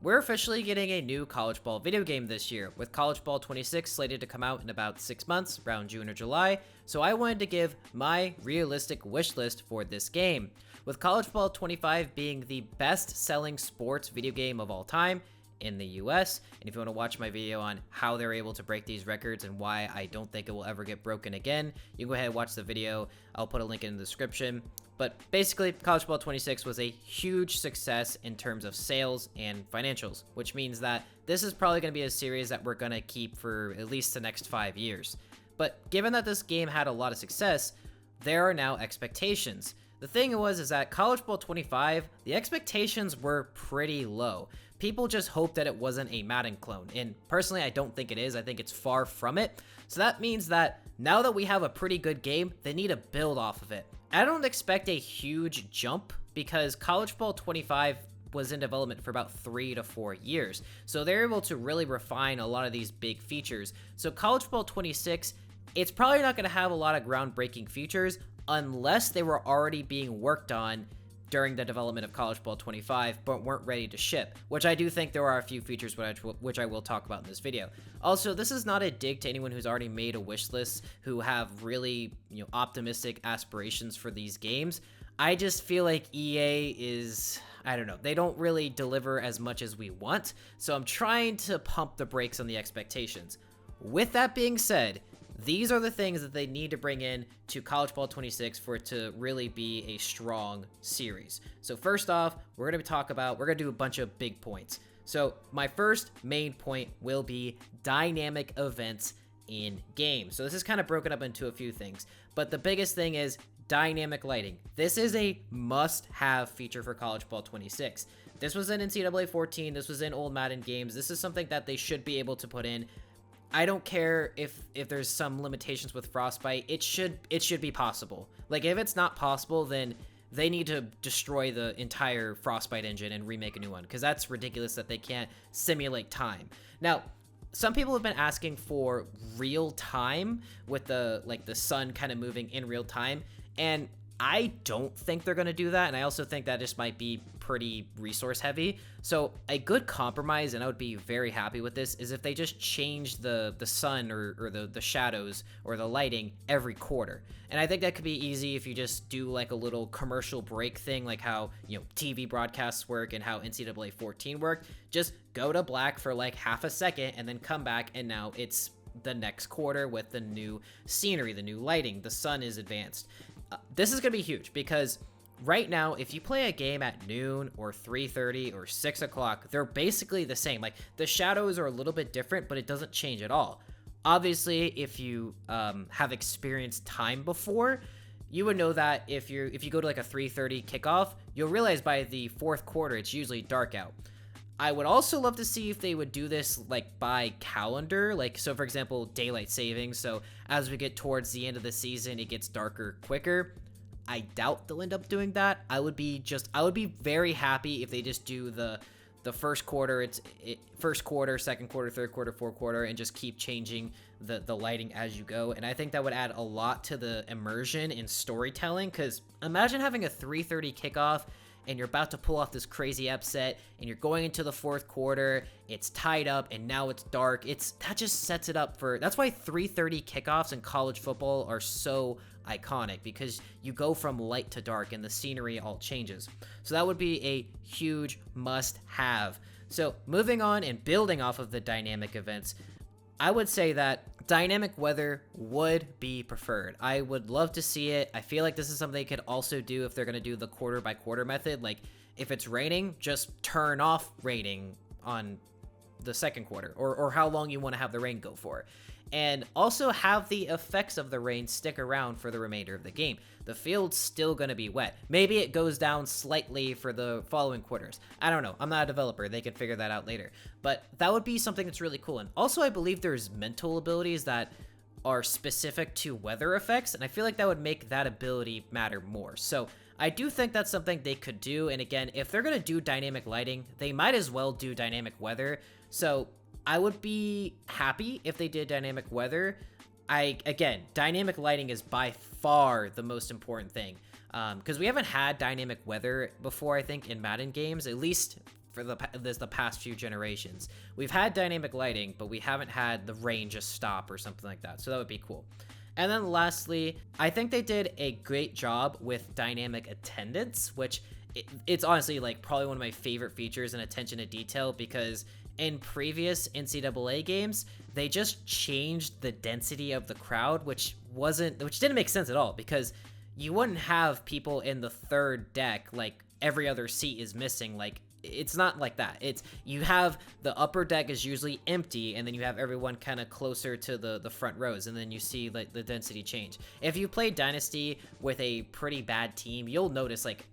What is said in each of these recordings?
We're officially getting a new college ball video game this year, with College Ball 26 slated to come out in about 6 months, around June or July, so I wanted to give my realistic wish list for this game. With College Ball 25 being the best-selling sports video game of all time in the US, and if you want to watch my video on how they're able to break these records and why I don't think it will ever get broken again, you can go ahead and watch the video. I'll put a link in the description. But basically, College Ball 26 was a huge success in terms of sales and financials, which means that this is probably going to be a series that we're going to keep for at least the next 5 years. But given that this game had a lot of success, there are now expectations. The thing is that College Ball 25, the expectations were pretty low. People just hoped that it wasn't a Madden clone, and personally, I don't think it is. I think it's far from it. So that means that now that we have a pretty good game, they need to build off of it. I don't expect a huge jump because College Ball 25 was in development for about 3 to 4 years. So they're able to really refine a lot of these big features. So College Ball 26, it's probably not going to have a lot of groundbreaking features unless they were already being worked on during the development of College Ball 25, but weren't ready to ship, which I do think there are a few features which I will talk about in this video. Also, this is not a dig to anyone who's already made a wish list, who have really, optimistic aspirations for these games. I just feel like EA is, I don't know, they don't really deliver as much as we want, so I'm trying to pump the brakes on the expectations. With that being said, these are the things that they need to bring in to College Ball 26 for it to really be a strong series. So first off, we're going to do a bunch of big points. So my first main point will be dynamic events in game. So this is kind of broken up into a few things, but the biggest thing is dynamic lighting. This is a must-have feature for College Ball 26. This was in NCAA 14, this was in old Madden games. This is something that they should be able to put in. I don't care if there's some limitations with Frostbite. It should be possible. Like, if it's not possible, then they need to destroy the entire Frostbite engine and remake a new one, because that's ridiculous that they can't simulate time. Now, some people have been asking for real time with the sun kind of moving in real time, and I don't think they're going to do that, and I also think that just might be pretty resource heavy. So a good compromise, and I would be very happy with this, is if they just change the sun or the shadows or the lighting every quarter. And I think that could be easy if you just do like a little commercial break thing, like how TV broadcasts work and how NCAA 14 worked. Just go to black for like half a second and then come back, and now it's the next quarter with the new scenery, the new lighting, the sun is advanced. This is going to be huge because right now, if you play a game at noon or 3:30 or 6 o'clock, they're basically the same. Like, the shadows are a little bit different, but it doesn't change at all. Obviously, if you have experienced time before, you would know that if you go to like a 3:30 kickoff, you'll realize by the fourth quarter, it's usually dark out. I would also love to see if they would do this like by calendar, like, so for example, daylight savings. So as we get towards the end of the season, it gets darker quicker. I doubt they'll end up doing that. I would be very happy if they just do the first quarter, first quarter, second quarter, third quarter, fourth quarter, and just keep changing the lighting as you go. And I think that would add a lot to the immersion in storytelling, because imagine having a 3:30 kickoff and you're about to pull off this crazy upset, and you're going into the fourth quarter, it's tied up, and now it's dark. That just sets it up for, that's why 3:30 kickoffs in college football are so iconic, because you go from light to dark and the scenery all changes. So that would be a huge must-have. So moving on and building off of the dynamic events, I would say that dynamic weather would be preferred. I would love to see it. I feel like this is something they could also do if they're going to do the quarter by quarter method. Like, if it's raining, just turn off raining on the second quarter, or how long you want to have the rain go for. And also have the effects of the rain stick around for the remainder of the game. The field's still going to be wet. Maybe it goes down slightly for the following quarters. I don't know. I'm not a developer. They can figure that out later. But that would be something that's really cool. And also, I believe there's mental abilities that are specific to weather effects, and I feel like that would make that ability matter more. So I do think that's something they could do. And again, if they're going to do dynamic lighting, they might as well do dynamic weather. So I would be happy if they did dynamic weather. Again, dynamic lighting is by far the most important thing, because we haven't had dynamic weather before, I think, in Madden games, at least for the past few generations. We've had dynamic lighting, but we haven't had the rain just stop or something like that. So that would be cool. And then lastly, I think they did a great job with dynamic attendance, which it's honestly like probably one of my favorite features and attention to detail, because in previous NCAA games, they just changed the density of the crowd, which didn't make sense at all, because you wouldn't have people in the third deck like every other seat is missing. Like, it's not like that. It's, you have the upper deck is usually empty, and then you have everyone kind of closer to the front rows, and then you see like the density change. If you play Dynasty with a pretty bad team, you'll notice like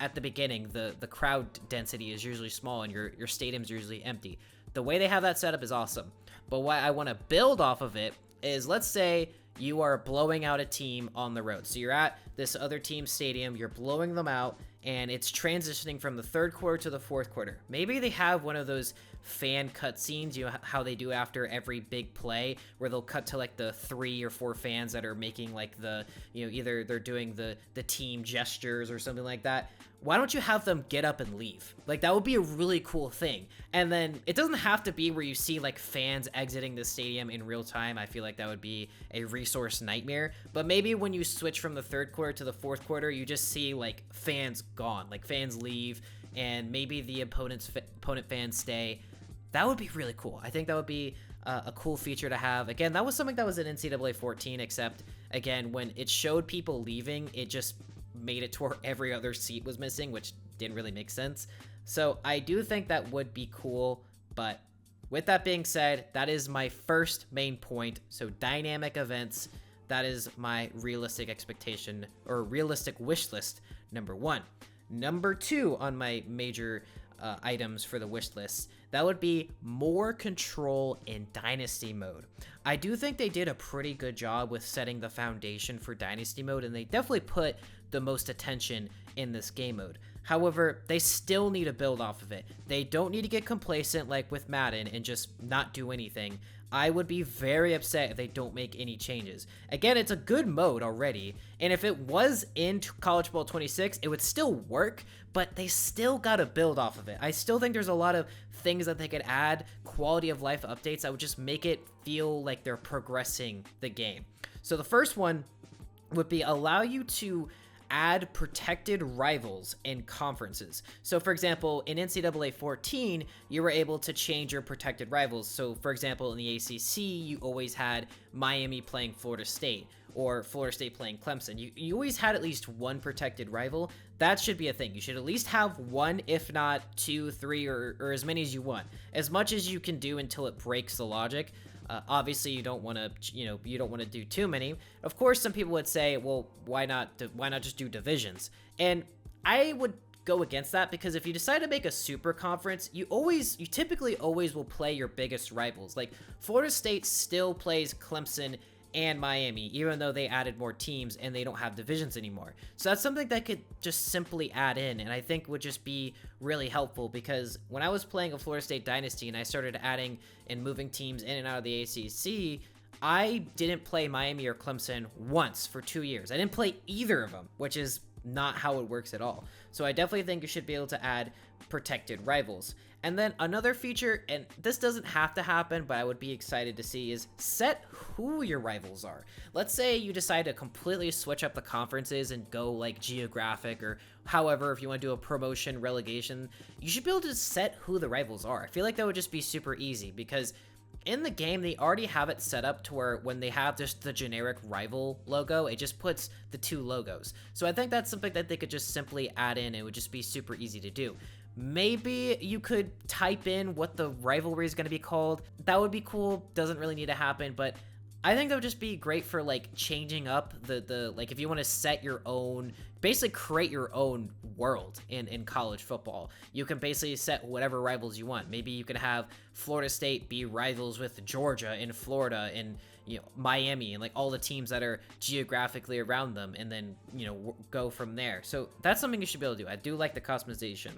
at the beginning the crowd density is usually small and your stadium's usually empty. The way they have that set up is awesome. But what I want to build off of it is, let's say you are blowing out a team on the road. So you're at this other team's stadium, you're blowing them out, and it's transitioning from the third quarter to the fourth quarter. Maybe they have one of those fan cutscenes, you know, how they do after every big play, where they'll cut to like the 3 or 4 fans that are making like the, you know, either they're doing the team gestures or something like that. Why don't you have them get up and leave? Like, that would be a really cool thing. And then it doesn't have to be where you see like fans exiting the stadium in real time. I feel like that would be a resource nightmare. But maybe when you switch from the third quarter to the fourth quarter, you just see like fans gone, like fans leave, and maybe the opponent fans stay. That would be really cool. I think that would be a cool feature to have. Again, that was something that was in NCAA 14, except again, when it showed people leaving, it just made it to where every other seat was missing, which didn't really make sense. So I do think that would be cool. But with that being said, that is my first main point. So dynamic events, that is my realistic expectation, or realistic wish list, number 1. Number 2 on my major items for the wish list, that would be more control in Dynasty mode. I do think they did a pretty good job with setting the foundation for Dynasty mode, and they definitely put the most attention in this game mode. However, they still need to build off of it. They don't need to get complacent like with Madden and just not do anything. I would be very upset if they don't make any changes. Again, it's a good mode already, and if it was in College Ball 26, it would still work, but they still gotta build off of it. I still think there's a lot of things that they could add, quality of life updates that would just make it feel like they're progressing the game. So the first one would be allow you to add protected rivals in conferences. So for example, in NCAA 14, you were able to change your protected rivals. So for example, in the ACC, you always had Miami playing Florida State, or Florida State playing Clemson. You always had at least one protected rival. That should be a thing. You should at least have one, if not 2, 3, or as many as you want. As much as you can do until it breaks the logic. Obviously, you don't want to do too many. Of course, some people would say, well, why not just do divisions? And I would go against that, because if you decide to make a super conference, you typically always will play your biggest rivals. Like Florida State still plays Clemson and Miami, even though they added more teams and they don't have divisions anymore. So that's something that could just simply add in, and I think would just be really helpful, because when I was playing a Florida State Dynasty and I started adding and moving teams in and out of the ACC, I didn't play Miami or Clemson once for 2 years. I didn't play either of them, which is not how it works at all. So I definitely think you should be able to add protected rivals. And then another feature, and this doesn't have to happen, but I would be excited to see, is set who your rivals are. Let's say you decide to completely switch up the conferences and go like geographic, or however, if you want to do a promotion relegation, you should be able to set who the rivals are. I feel like that would just be super easy, because in the game, they already have it set up to where when they have just the generic rival logo, it just puts the 2 logos. So I think that's something that they could just simply add in. It would just be super easy to do. Maybe you could type in what the rivalry is going to be called. That would be cool. Doesn't really need to happen, but I think that would just be great for like changing up the like if you want to set your own, basically create your own world in college football. You can basically set whatever rivals you want. Maybe you could have Florida State be rivals with Georgia and Florida and, you know, Miami and like all the teams that are geographically around them, and then, you know, go from there. So that's something you should be able to do. I do like the customization.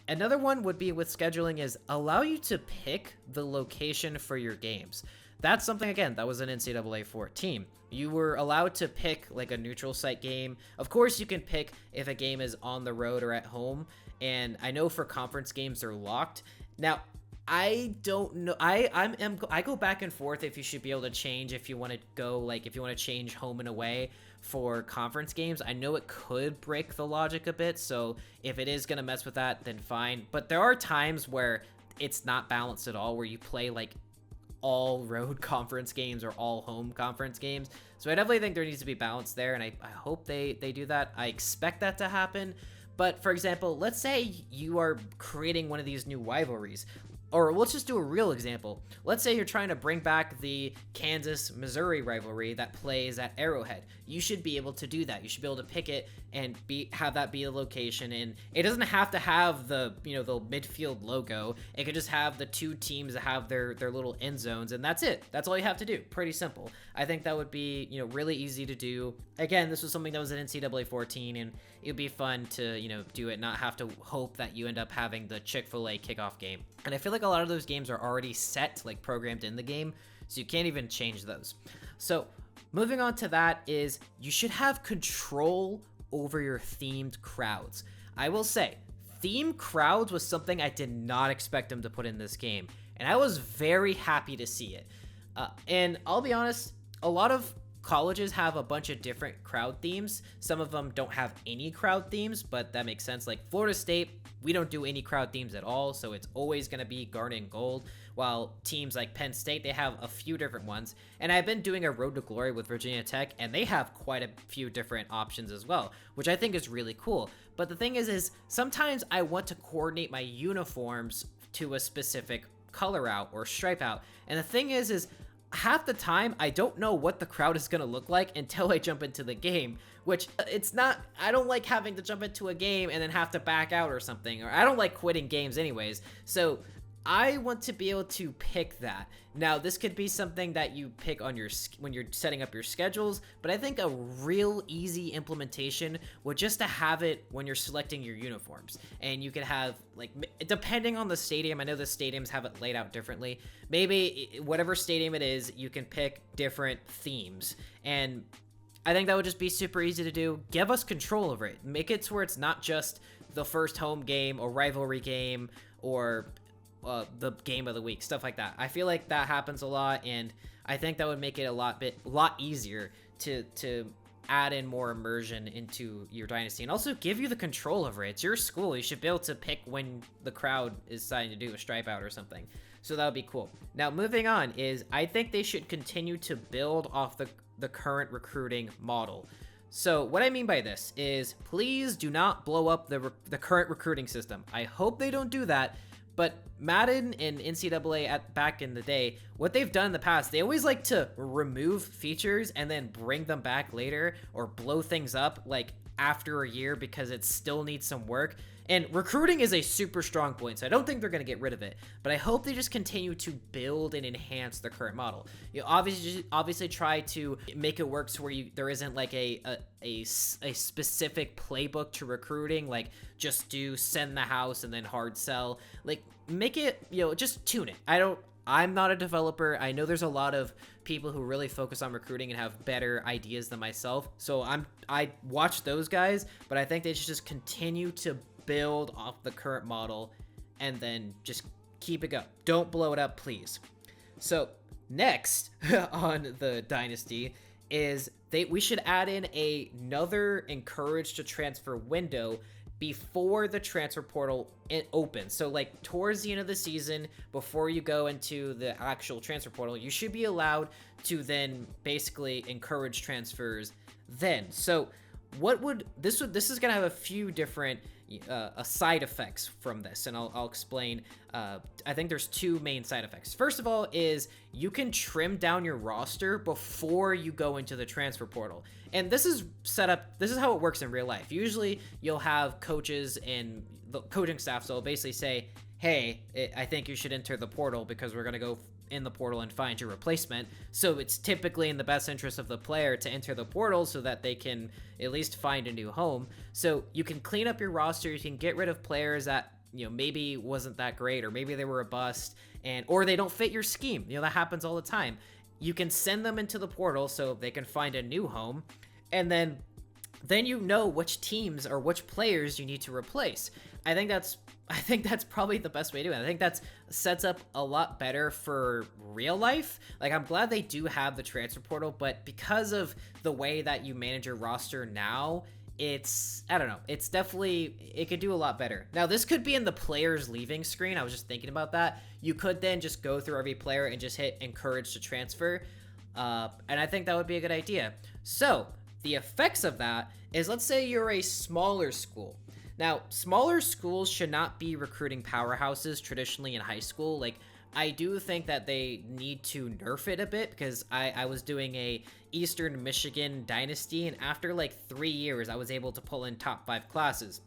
Another one would be with scheduling is allow you to pick the location for your games. that's something, again, that was an NCAA 14. You were allowed to pick like a neutral site game. Of course, you can pick if a game is on the road or at home. And I know for conference games, they're locked. Now, I don't know. I go back and forth if you should be able to change if you want to go, like, if you want to change home and away for conference games. I know it could break the logic a bit, so if it is going to mess with that, then fine. But there are times where it's not balanced at all, where you play like all road conference games or all home conference games. So I definitely think there needs to be balance there, and I hope they do that. I expect that to happen. But for example, let's say you are creating one of these new rivalries. Or let's just do a real example. Let's say you're trying to bring back the Kansas-Missouri rivalry that plays at Arrowhead. You should be able to do that. You should be able to pick it and have that be a location. And it doesn't have to have the, the midfield logo. It could just have the two teams that have their little end zones, and that's it. That's all you have to do. Pretty simple. I think that would be, really easy to do. Again, this was something that was in NCAA 14, and it would be fun to, do it, not have to hope that you end up having the Chick-fil-A kickoff game. And I feel like a lot of those games are already set, like programmed in the game, so you can't even change those. So moving on to that is you should have control over your themed crowds. I will say, themed crowds was something I did not expect them to put in this game, and I was very happy to see it. And I'll be honest, a lot of colleges have a bunch of different crowd themes. Some of them don't have any crowd themes, but that makes sense. Like Florida State, we don't do any crowd themes at all, so it's always going to be Garnet and Gold, while teams like Penn State, they have a few different ones. And I've been doing a Road to Glory with Virginia Tech, and they have quite a few different options as well, which I think is really cool. But the thing is sometimes I want to coordinate my uniforms to a specific color out or stripe out. And the thing is half the time I don't know what the crowd is going to look like until I jump into the game, which I don't like having to jump into a game and then have to back out or something, or I don't like quitting games anyways. So I want to be able to pick that. Now, this could be something that you pick on when you're setting up your schedules, but I think a real easy implementation would just to have it when you're selecting your uniforms. And you could have, like, depending on the stadium, I know the stadiums have it laid out differently. Maybe whatever stadium it is, you can pick different themes. And I think that would just be super easy to do. Give us control over it. Make it to where it's not just the first home game or rivalry game or the game of the week, stuff like that. I feel like that happens a lot, and I think that would make it a lot easier to add in more immersion into your dynasty, and also give you the control over it. It's your school. You should be able to pick when the crowd is deciding to do a stripe out or something. So that would be cool. Now, moving on is I think they should continue to build off the current recruiting model. So what I mean by this is please do not blow up the current recruiting system. I hope they don't do that. But Madden and NCAA back in the day, what they've done in the past, they always like to remove features and then bring them back later or blow things up like after a year because it still needs some work. And recruiting is a super strong point, so I don't think they're going to get rid of it. But I hope they just continue to build and enhance the current model. You obviously try to make it work so where there isn't like a specific playbook to recruiting, like just do send the house and then hard sell. Like make it, just tune it. I'm not a developer. I know there's a lot of people who really focus on recruiting and have better ideas than myself. So I watch those guys, but I think they should just continue to build off the current model and then just keep it going. Don't blow it up, please. So next on the dynasty is we should add in another encourage to transfer window before the transfer portal opens. So like towards the end of the season, before you go into the actual transfer portal, you should be allowed to then basically encourage transfers then. So this is going to have a few different side effects from this, and I'll explain. I think there's two main side effects. First of all is you can trim down your roster before you go into the transfer portal. And this is how it works in real life. Usually you'll have coaches and the coaching staff, so they'll basically say, hey, I think you should enter the portal because we're going to go in the portal and find your replacement. So it's typically in the best interest of the player to enter the portal so that they can at least find a new home. So you can clean up your roster. You can get rid of players that maybe wasn't that great, or maybe they were a bust, or they don't fit your scheme. That happens all the time. You can send them into the portal so they can find a new home, and then which teams or which players you need to replace. I think that's probably the best way to do it. I think that sets up a lot better for real life. Like, I'm glad they do have the transfer portal, but because of the way that you manage your roster now, I don't know, it could do a lot better. Now, this could be in the players leaving screen. I was just thinking about that. You could then just go through every player and just hit encourage to transfer. And I think that would be a good idea. So the effects of that is, let's say you're a smaller school. Now, smaller schools should not be recruiting powerhouses traditionally in high school. Like, I do think that they need to nerf it a bit, because I was doing a Eastern Michigan dynasty, and after like 3 years, I was able to pull in top 5 classes.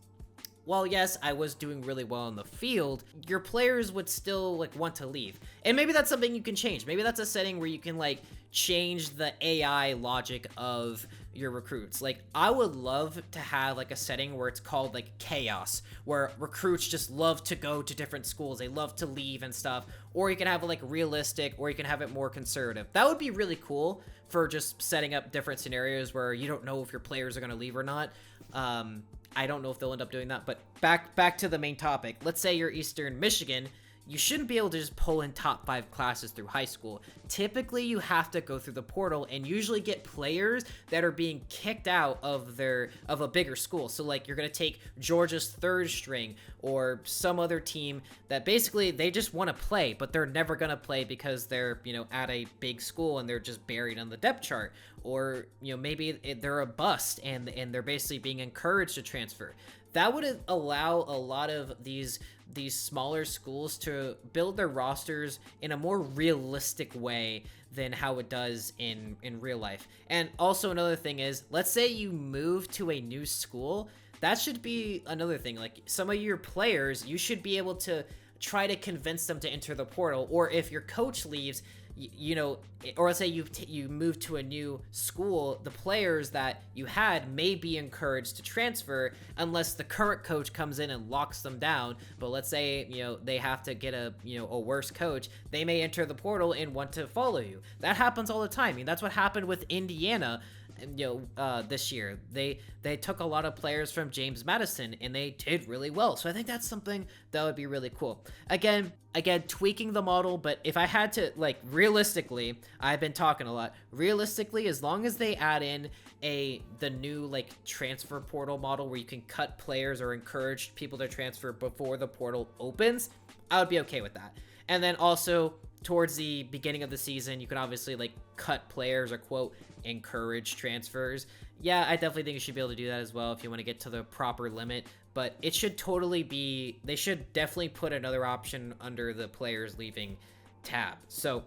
While yes, I was doing really well on the field, your players would still like want to leave. And maybe that's something you can change. Maybe that's a setting where you can like change the AI logic of your recruits. Like, I would love to have like a setting where it's called like chaos, where recruits just love to go to different schools, they love to leave and stuff. Or you can have it like realistic, or you can have it more conservative. That would be really cool for just setting up different scenarios where you don't know if your players are going to leave or not. I don't know if they'll end up doing that, but back to the main topic. Let's say you're Eastern Michigan. You shouldn't be able to just pull in top 5 classes through high school. Typically, you have to go through the portal and usually get players that are being kicked out of a bigger school. So like, you're going to take Georgia's 3rd string or some other team that basically they just want to play, but they're never going to play because they're, at a big school and they're just buried on the depth chart. Or, maybe they're a bust and they're basically being encouraged to transfer. That would allow a lot of these smaller schools to build their rosters in a more realistic way than how it does in real life. And also another thing is, let's say you move to a new school. That should be another thing. Like, some of your players, you should be able to try to convince them to enter the portal. Or if your coach leaves, or let's say you move to a new school, the players that you had may be encouraged to transfer unless the current coach comes in and locks them down. But let's say, they have to get a worse coach, they may enter the portal and want to follow you. That happens all the time. I mean, that's what happened with Indiana. This year they took a lot of players from James Madison and they did really well. So I think that's something that would be really cool. Again, tweaking the model. But if I had to, like, realistically, I've been talking a lot. Realistically, as long as they add in the new like transfer portal model where you can cut players or encourage people to transfer before the portal opens, I would be okay with that. And then also, towards the beginning of the season, you can obviously like cut players or quote encourage transfers. Yeah, I definitely think you should be able to do that as well if you want to get to the proper limit. But it should totally be, they should definitely put another option under the players leaving tab. So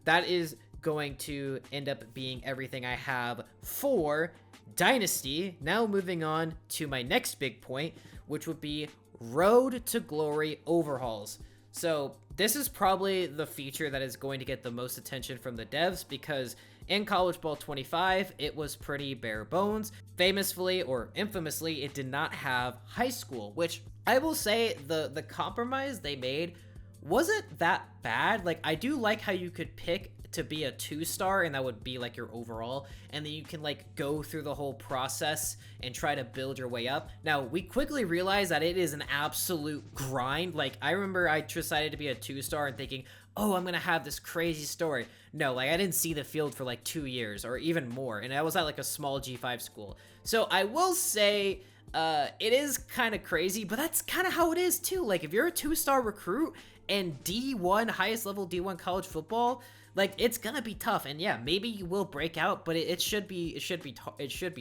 that is going to end up being everything I have for Dynasty. Now moving on to my next big point, which would be Road to Glory overhauls. So this is probably the feature that is going to get the most attention from the devs, because in College Ball 25, it was pretty bare bones. Famously or infamously, it did not have high school, which I will say the compromise they made wasn't that bad. Like, I do like how you could pick to be a 2-star and that would be like your overall, and then you can like go through the whole process and try to build your way up. Now, we quickly realized that it is an absolute grind. Like, I remember I decided to be a 2-star and thinking, oh, I'm gonna have this crazy story. No, like, I didn't see the field for like 2 years or even more, and I was at like a small G5 school. So I will say it is kind of crazy, but that's kind of how it is too. Like, if you're a 2-star recruit and D1, highest level D1 college football, like, it's gonna be tough. And yeah, maybe you will break out, but it should be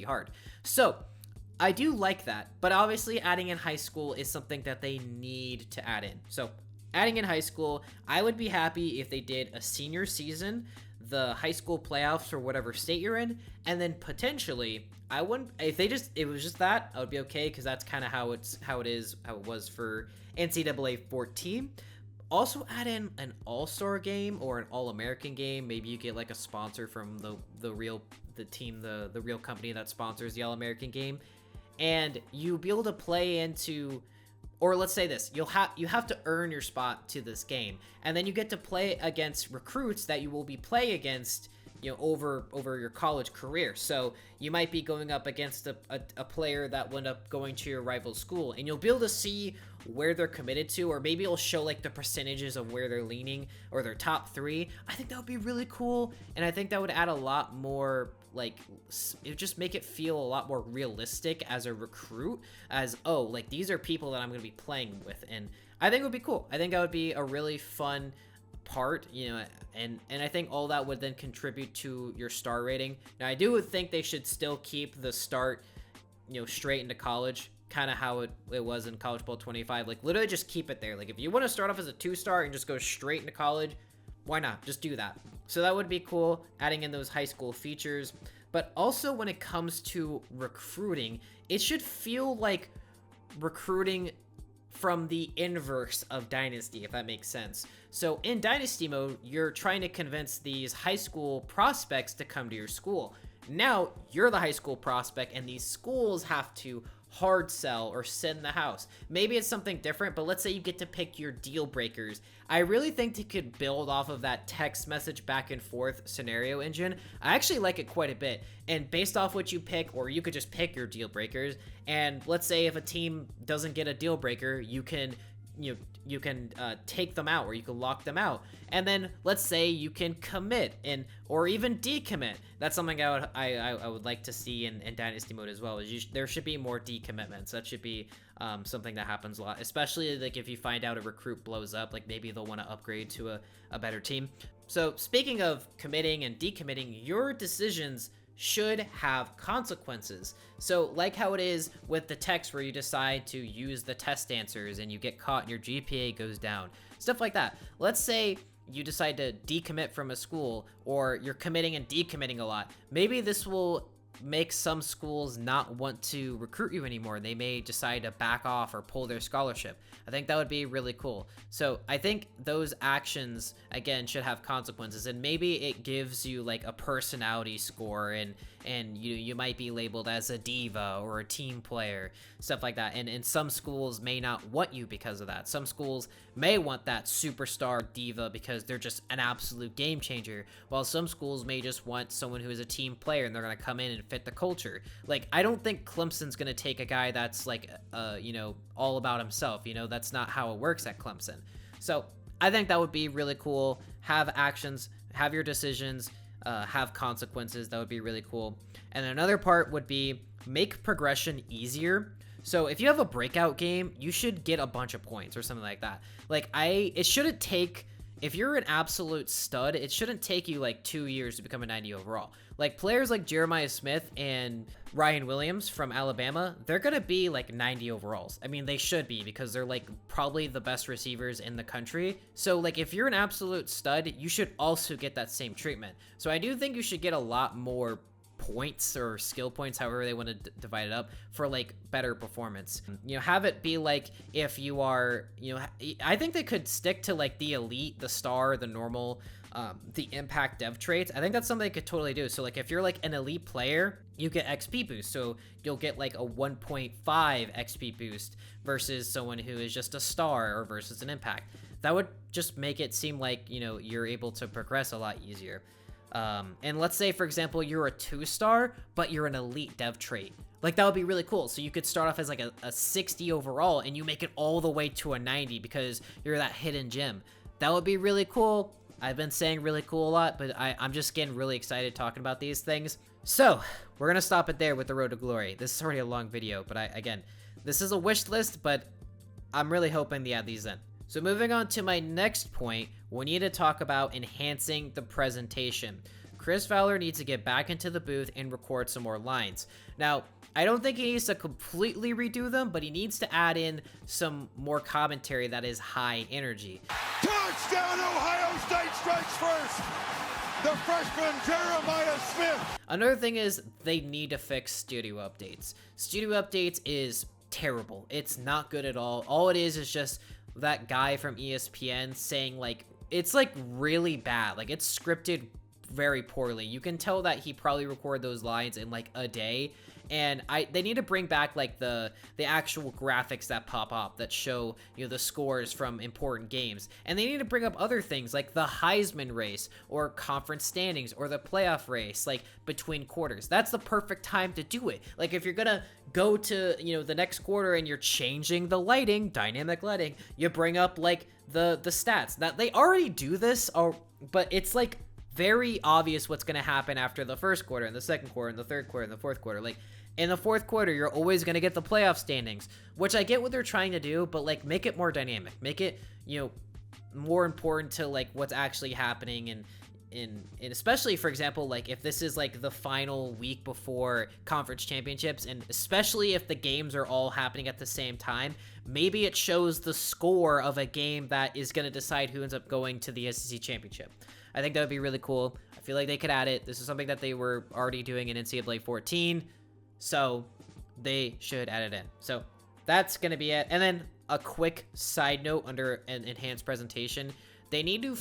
hard. So I do like that, but obviously adding in high school is something that they need to add in. So adding in high school, I would be happy if they did a senior season, the high school playoffs for whatever state you're in, and then potentially, I wouldn't, if it was just that, I would be okay, because that's kind of how it was for NCAA 14. Also add in an all-star game or an all-American game. Maybe you get like a sponsor from the real company that sponsors the all-American game, and you'll be able to play into or let's say this, you have to earn your spot to this game, and then you get to play against recruits that you will be playing against, you know, over your college career. So you might be going up against a player that wound up going to your rival school, and you'll be able to see where they're committed to, or maybe it'll show like the percentages of where they're leaning or their top 3. I think that would be really cool, and I think that would add a lot more, like, it would just make it feel a lot more realistic as a recruit, as, oh, like, these are people that I'm going to be playing with, and I think it would be cool. I think that would be a really fun part, you know, and I think all that would then contribute to your star rating. Now, I do think they should still keep the start, you know, straight into college, kind of how it was in College Bowl 25. Like, literally just keep it there. Like, if you want to start off as a 2-star and just go straight into college, why not? Just do that. So that would be cool, adding in those high school features. But also, when it comes to recruiting, it should feel like recruiting from the inverse of Dynasty, if that makes sense. So in Dynasty mode, you're trying to convince these high school prospects to come to your school. Now you're the high school prospect, and these schools have to hard sell or send the house. Maybe it's something different, but let's say you get to pick your deal breakers. I really think they could build off of that text message back and forth scenario engine. I actually like it quite a bit. And based off what you pick, or you could just pick your deal breakers, and let's say if a team doesn't get a deal breaker, you can take them out, or you can lock them out. And then let's say you can commit or even decommit. That's something I would like to see in Dynasty mode as well. There should be more decommitments. That should be something that happens a lot, especially like if you find out a recruit blows up, like maybe they'll want to upgrade to a better team. So speaking of committing and decommitting, your decisions should have consequences. So like how it is with the text, where you decide to use the test answers and you get caught and your GPA goes down, stuff like that. Let's say you decide to decommit from a school, or you're committing and decommitting a lot. Maybe this will make some schools not want to recruit you anymore. They may decide to back off or pull their scholarship. I think that would be really cool. So I think those actions, again, should have consequences, and maybe it gives you like a personality score, and you might be labeled as a diva or a team player, stuff like that. And some schools may not want you because of that. Some schools may want that superstar diva because they're just an absolute game changer, while some schools may just want someone who is a team player and they're going to come in and fit the culture. Like, I don't think Clemson's going to take a guy that's like, you know, all about himself. You know, that's not how it works at Clemson. So I think that would be really cool. Have actions, have your decisions, have consequences. That would be really cool. And another part would be make progression easier. So if you have a breakout game, you should get a bunch of points or something like that. Like, it shouldn't take, if you're an absolute stud, it shouldn't take you like 2 years to become a 90 overall. Like, players like Jeremiah Smith and Ryan Williams from Alabama, they're gonna be like 90 overalls. I mean, they should be, because they're like probably the best receivers in the country. So like, if you're an absolute stud, you should also get that same treatment. So I do think you should get a lot more points or skill points, however they want to divide it up, for like better performance. You know, have it be like, if you are, you know, I think they could stick to like the elite, the star, the normal, the impact dev traits. I think that's something they could totally do. So like, if you're like an elite player, you get XP boost, so you'll get like a 1.5 XP boost versus someone who is just a star or versus an impact. That would just make it seem like, you know, you're able to progress a lot easier. And let's say, for example, you're a 2-star, but you're an elite dev trait. Like, that would be really cool. So you could start off as like a 60 overall, and you make it all the way to a 90 because you're that hidden gem. That would be really cool. I've been saying really cool a lot, but I'm just getting really excited talking about these things. So we're going to stop it there with the Road to Glory. This is already a long video, but again, this is a wish list, but I'm really hoping they add these in. So moving on to my next point, we need to talk about enhancing the presentation. Chris Fowler needs to get back into the booth and record some more lines. Now, I don't think he needs to completely redo them, but he needs to add in some more commentary that is high energy. Touchdown, Ohio State strikes first. The freshman Jeremiah Smith. Another thing is they need to fix studio updates. Studio updates is terrible. It's not good at all. All it is just that guy from ESPN saying, like, it's like really bad. Like, it's scripted very poorly. You can tell that he probably recorded those lines in like a day. And they need to bring back like the actual graphics that pop up that show, you know, the scores from important games. And they need to bring up other things like the Heisman race or conference standings or the playoff race, like between quarters. That's the perfect time to do it. Like if you're gonna go to, you know, the next quarter and you're changing the lighting, dynamic lighting, you bring up like the stats. That they already do this, but it's like very obvious what's gonna happen after the first quarter and the second quarter and the third quarter and the fourth quarter. Like in the fourth quarter, you're always going to get the playoff standings, which I get what they're trying to do, but like make it more dynamic, make it, you know, more important to like what's actually happening. And especially, for example, like if this is like the final week before conference championships, and especially if the games are all happening at the same time, maybe it shows the score of a game that is going to decide who ends up going to the SEC championship. I think that would be really cool. I feel like they could add it. This is something that they were already doing in NCAA 14. So they should add it in. So that's going to be it. And then a quick side note under an enhanced presentation. They need to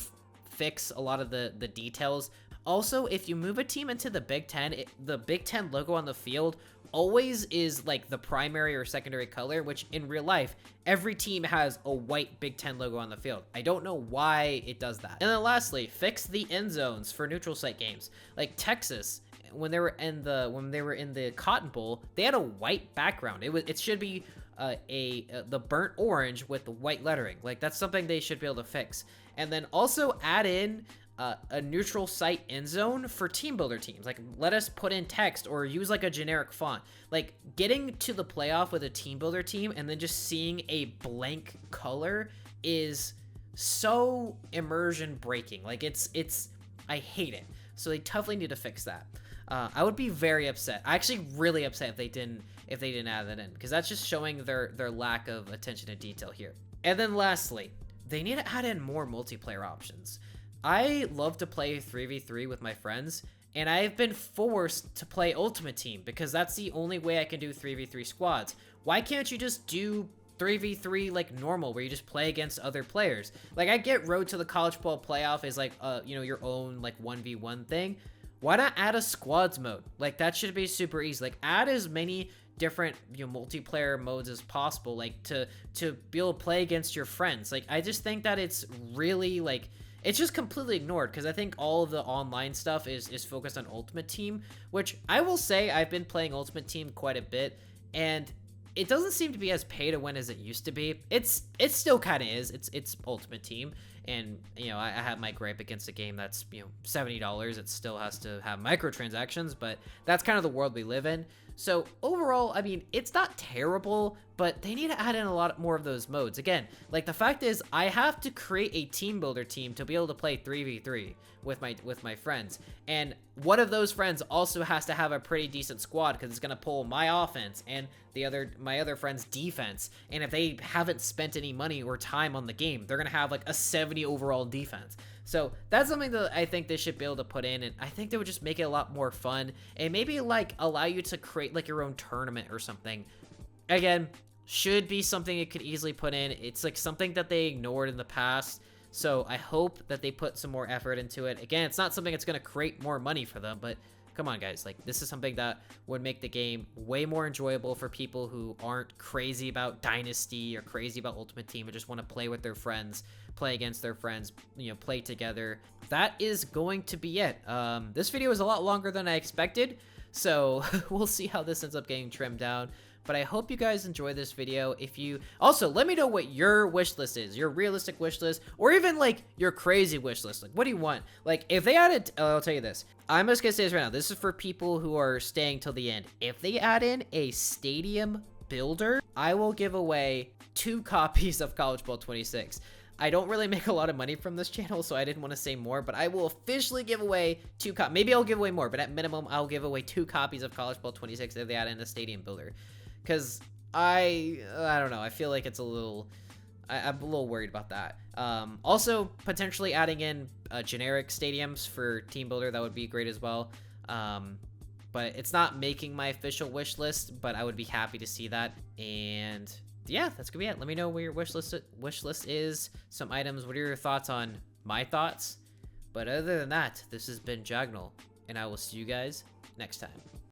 fix a lot of the details. Also, if you move a team into the Big Ten, the Big Ten logo on the field always is like the primary or secondary color, which in real life, every team has a white Big Ten logo on the field. I don't know why it does that. And then lastly, fix the end zones for neutral site games. Like Texas, when they were in the Cotton Bowl, they had a white background. It should be the burnt orange with the white lettering. Like that's something they should be able to fix. And then also add in a neutral site end zone for team builder teams. Like let us put in text or use like a generic font. Like getting to the playoff with a team builder team and then just seeing a blank color is so immersion breaking. Like it's I hate it. So they definitely need to fix that. I would be very upset. Actually really upset if they didn't add that in, because that's just showing their lack of attention to detail here. And then lastly, they need to add in more multiplayer options. I love to play 3v3 with my friends, and I've been forced to play Ultimate Team because that's the only way I can do 3v3 squads. Why can't you just do 3v3 like normal, where you just play against other players? Like I get Road to the College Ball Playoff is like you know, your own like 1v1 thing. Why not add a squads mode? Like that should be super easy. Like add as many different, you know, multiplayer modes as possible, like to be able to play against your friends. Like I just think that it's really like it's just completely ignored, because I think all of the online stuff is focused on Ultimate Team, which I will say I've been playing Ultimate Team quite a bit, and it doesn't seem to be as pay to win as it used to be. It still kind of is. It's Ultimate Team, and you know I have my gripe against a game that's, you know, $70. It still has to have microtransactions, but that's kind of the world we live in. So overall, I mean, it's not terrible, but they need to add in a lot more of those modes. Again, like the fact is I have to create a team builder team to be able to play 3v3 with my friends. And one of those friends also has to have a pretty decent squad, because it's going to pull my offense and my other friend's defense. And if they haven't spent any money or time on the game, they're going to have like a 70 overall defense. So that's something that I think they should be able to put in, and I think they would just make it a lot more fun, and maybe like allow you to create like your own tournament or something. Again, should be something it could easily put in. It's like something that they ignored in the past, so I hope that they put some more effort into it. Again, it's not something that's going to create more money for them, but come on guys, like this is something that would make the game way more enjoyable for people who aren't crazy about Dynasty or crazy about Ultimate Team, and just want to play with their friends, play against their friends, you know, play together. That is going to be it. This video is a lot longer than I expected, so we'll see how this ends up getting trimmed down. But I hope you guys enjoy this video. If you also, let me know what your wish list is, your realistic wish list, or even like your crazy wish list. Like, what do you want? Like, if they added, I'll tell you this. I'm just gonna say this right now. This is for people who are staying till the end. If they add in a stadium builder, I will give away 2 copies of College Ball 26. I don't really make a lot of money from this channel, so I didn't want to say more, but I will officially give away 2 copies. Maybe I'll give away more, but at minimum, I'll give away 2 copies of College Ball 26 if they add in a stadium builder. Because I don't know, I feel like it's a little, I'm a little worried about that. Also, potentially adding in generic stadiums for Team Builder, that would be great as well. But it's not making my official wish list, but I would be happy to see that. And yeah, that's gonna be it. Let me know where your wish list is, some items. What are your thoughts on my thoughts? But other than that, this has been Jagnal, and I will see you guys next time.